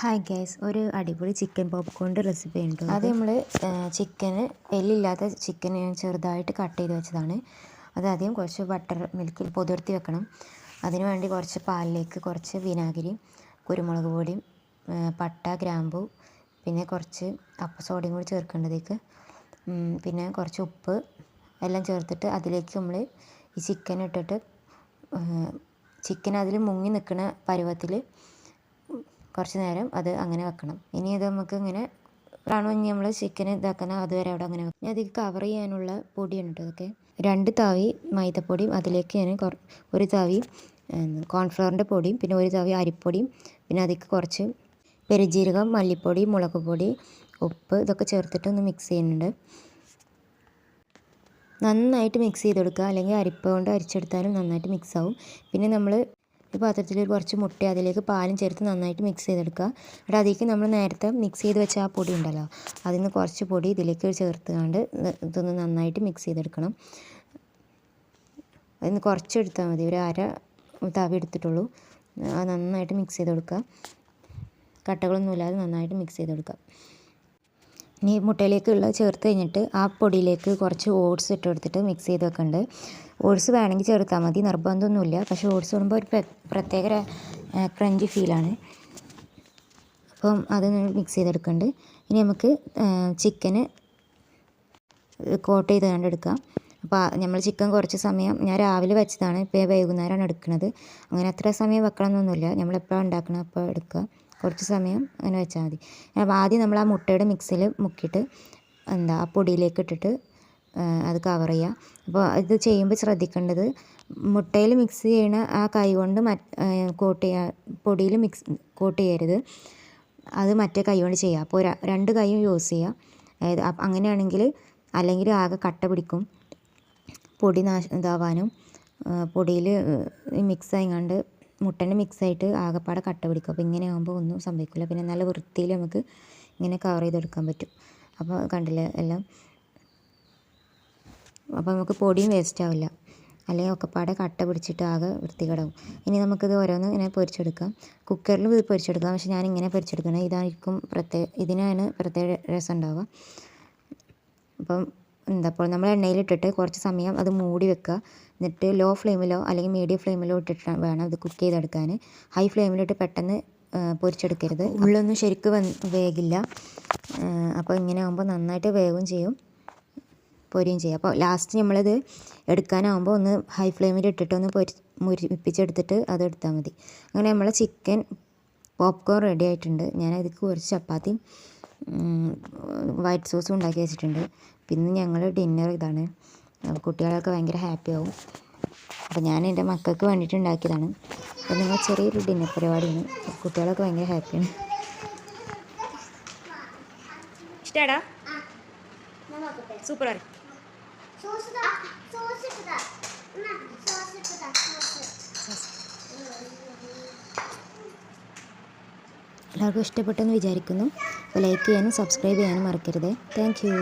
Hi guys, ഒരു അടിപൊളി chicken പോപ്കോണിൻ്റെ recipe ഉണ്ട്. അത് നമ്മൾ ചിക്കന് എല്ലില്ലാത്ത ചിക്കൻ ചെറുതായിട്ട് കട്ട് ചെയ്ത് വെച്ചതാണ്. അതാദ്യം കുറച്ച് ബട്ടർ മിൽക്കിൽ പൊതിർത്തി വെക്കണം. അതിനു വേണ്ടി കുറച്ച് പാലിലേക്ക് കുറച്ച് വിനാഗിരി, കുരുമുളക് പൊടിയും പട്ട, ഗ്രാമ്പു, പിന്നെ കുറച്ച് അപ്പസോഡയും കൂടി ചേർക്കേണ്ടതേക്ക്, പിന്നെ കുറച്ച് ഉപ്പ് എല്ലാം ചേർത്തിട്ട് അതിലേക്ക് നമ്മൾ ഈ ചിക്കൻ ഇട്ടിട്ട് ചിക്കൻ അതിൽ മുങ്ങി നിൽക്കുന്ന പരുവത്തിൽ കുറച്ച് നേരം അത് അങ്ങനെ വെക്കണം. ഇനി ഇത് നമുക്ക് ഇങ്ങനെ ഇനി നമ്മൾ ചിക്കൻ ഇതാക്കുന്ന അതുവരെ അവിടെ അങ്ങനെ വെക്കണം. അതിൽ കവർ ചെയ്യാനുള്ള പൊടിയാണ് കേട്ടോ അതൊക്കെ. 2 താവി മൈദപ്പൊടിയും അതിലേക്ക് ഞാൻ ഒരു താവി കോൺഫ്ലവറിൻ്റെ പൊടിയും പിന്നെ ഒരു താവി അരിപ്പൊടിയും പിന്നെ അതിലേക്ക് കുറച്ച് പെരുജീരകം, മല്ലിപ്പൊടി, മുളക് പൊടി, ഉപ്പ് ഇതൊക്കെ ചേർത്തിട്ട് ഒന്ന് മിക്സ് ചെയ്യുന്നുണ്ട്. നന്നായിട്ട് മിക്സ് ചെയ്ത് കൊടുക്കുക, അല്ലെങ്കിൽ അരിപ്പ കൊണ്ട് അരിച്ചെടുത്താലും നന്നായിട്ട് മിക്സ് ആവും. പിന്നെ നമ്മൾ ഈ പാത്രത്തിൽ കുറച്ച് മുട്ട അതിലേക്ക് പാലും ചേർത്ത് നന്നായിട്ട് മിക്സ് ചെയ്തെടുക്കുക. എന്നിട്ട് അതിലേക്ക് നമ്മൾ നേരത്തെ മിക്സ് ചെയ്ത് വെച്ച ആ പൊടി ഉണ്ടല്ലോ, അതിൽ നിന്ന് കുറച്ച് പൊടി ഇതിലേക്ക് ചേർത്തുകൊണ്ട് ഇതൊന്ന് നന്നായിട്ട് മിക്സ് ചെയ്തെടുക്കണം. അതിന് കുറച്ച് എടുത്താൽ മതി, ഒരു അര തവി എടുത്തിട്ടുള്ളൂ. അത് നന്നായിട്ട് മിക്സ് ചെയ്ത് കൊടുക്കുക, കട്ടകളൊന്നുമില്ലാതെ നന്നായിട്ട് മിക്സ് ചെയ്ത് കൊടുക്കുക. ഇനി മുട്ടയിലേക്കുള്ള ചേർത്ത് കഴിഞ്ഞിട്ട് ആ പൊടിയിലേക്ക് കുറച്ച് ഓട്സ് ഇട്ട് കൊടുത്തിട്ട് മിക്സ് ചെയ്ത് വെക്കുന്നുണ്ട്. ഓട്സ് വേണമെങ്കിൽ ചേർത്താൽ മതി, നിർബന്ധമൊന്നുമില്ല. പക്ഷേ ഓട്സ് ഇടുമ്പോൾ ഒരു പ്രത്യേക ക്രഞ്ചി ഫീലാണ്. അപ്പം അത് മിക്സ് ചെയ്തെടുക്കുന്നുണ്ട്. ഇനി നമുക്ക് ചിക്കന് കോട്ട് ചെയ്ത് കണ്ടെടുക്കാം. അപ്പോൾ നമ്മൾ ചിക്കൻ കുറച്ച് സമയം ഞാൻ രാവിലെ വെച്ചതാണ്, ഇപ്പോൾ വൈകുന്നേരമാണ് എടുക്കുന്നത്. അങ്ങനെ അത്ര സമയം വെക്കണമെന്നൊന്നുമില്ല, നമ്മളെപ്പോഴാണ് ഉണ്ടാക്കണം അപ്പോൾ എടുക്കുക. കുറച്ച് സമയം അങ്ങനെ വെച്ചാൽ മതി. ആദ്യം നമ്മൾ ആ മുട്ടയുടെ മിക്സിൽ മുക്കിയിട്ട് ആ പൊടിയിലേക്ക് ഇട്ടിട്ട് അത് കവർ ചെയ്യുക. അപ്പോൾ ഇത് ചെയ്യുമ്പോൾ ശ്രദ്ധിക്കേണ്ടത്, മുട്ടയിൽ മിക്സ് ചെയ്യണ ആ കൈ കൊണ്ട് പൊടിയിൽ കോട്ട് ചെയ്യരുത്, അത് മറ്റേ കൈ കൊണ്ട് ചെയ്യുക. അപ്പോൾ 2 കൈയും യൂസ് ചെയ്യുക. അതായത് അങ്ങനെയാണെങ്കിൽ അല്ലെങ്കിൽ ആകെ കട്ട പിടിക്കും, പൊടി ഇതാവാനും പൊടിയിൽ മിക്സ് ആയിങ്ങാണ്ട് മുട്ടൻ്റെ മിക്സായിട്ട് ആകെപ്പാടെ കട്ട പിടിക്കും. അപ്പോൾ ഇങ്ങനെ ആകുമ്പോൾ ഒന്നും സംഭവിക്കില്ല. പിന്നെ നല്ല വൃത്തിയിൽ നമുക്ക് ഇങ്ങനെ കവർ ചെയ്തെടുക്കാൻ പറ്റും. അപ്പോൾ കണ്ടില്ലേ എല്ലാം. അപ്പോൾ നമുക്ക് പൊടിയും വേസ്റ്റ് ആവില്ല, അല്ലെങ്കിൽ ഒക്കെപ്പാടെ കട്ട പിടിച്ചിട്ട് ആകെ വൃത്തികേടാവും. ഇനി നമുക്കിത് ഓരോന്ന് ഇങ്ങനെ പൊരിച്ചെടുക്കാം. കുക്കറിൽ ഇത് പൊരിച്ചെടുക്കാം, പക്ഷേ ഞാനിങ്ങനെ പൊരിച്ചെടുക്കണം. ഇതായിരിക്കും ഇതിനാണ് പ്രത്യേക രസം ഉണ്ടാവുക. അപ്പം അപ്പോൾ നമ്മൾ എണ്ണയിലിട്ടിട്ട് കുറച്ച് സമയം അത് മൂടി വെക്കുക. എന്നിട്ട് ലോ ഫ്ലെയിമിലോ അല്ലെങ്കിൽ മീഡിയം ഫ്ലെയിമിലോ ഇട്ടിട്ട് വേണം ഇത് കുക്ക് ചെയ്തെടുക്കാൻ. ഹൈ ഫ്ലെയിമിലിട്ട് പെട്ടെന്ന് പൊരിച്ചെടുക്കരുത്, ഉള്ളൊന്നും ശരിക്കും വേഗില്ല. അപ്പോൾ ഇങ്ങനെ ആകുമ്പോൾ നന്നായിട്ട് വേവും ചെയ്യും, പൊരിയും ചെയ്യും. അപ്പോൾ ലാസ്റ്റ് നമ്മളിത് എടുക്കാനാകുമ്പോൾ ഒന്ന് ഹൈ ഫ്ലെയിമിൽ ഇട്ടിട്ട് ഒന്ന് മുരിപ്പിച്ചെടുത്തിട്ട് അത് എടുത്താൽ മതി. അങ്ങനെ നമ്മളെ ചിക്കൻ പോപ്കോൺ റെഡി ആയിട്ടുണ്ട്. ഞാൻ അതിലേക്ക് കുറച്ച് ചപ്പാത്തിയും വൈറ്റ് സോസും ഉണ്ടാക്കി വെച്ചിട്ടുണ്ട്. പിന്നെ ഞങ്ങൾ ഡിന്നർ ഇതാണ്. കുട്ടികളൊക്കെ ഭയങ്കര ഹാപ്പി ആവും. അപ്പോൾ ഞാൻ എൻ്റെ മക്കൾക്ക് വേണ്ടിയിട്ട് ഉണ്ടാക്കിയതാണ്. അപ്പോൾ നിങ്ങൾ ചെറിയൊരു ഡിന്നർ പരിപാടിയാണ്, കുട്ടികളൊക്കെ ഭയങ്കര ഹാപ്പിയാണ്. ഇഷ്ടാടാ? സൂപ്പർ. എല്ലാവർക്കും ഇഷ്ടപ്പെട്ടെന്ന് വിചാരിക്കുന്നു. അപ്പോൾ ലൈക്ക് ചെയ്യാനും സബ്സ്ക്രൈബ് ചെയ്യാനും മറക്കരുത്. Thank you.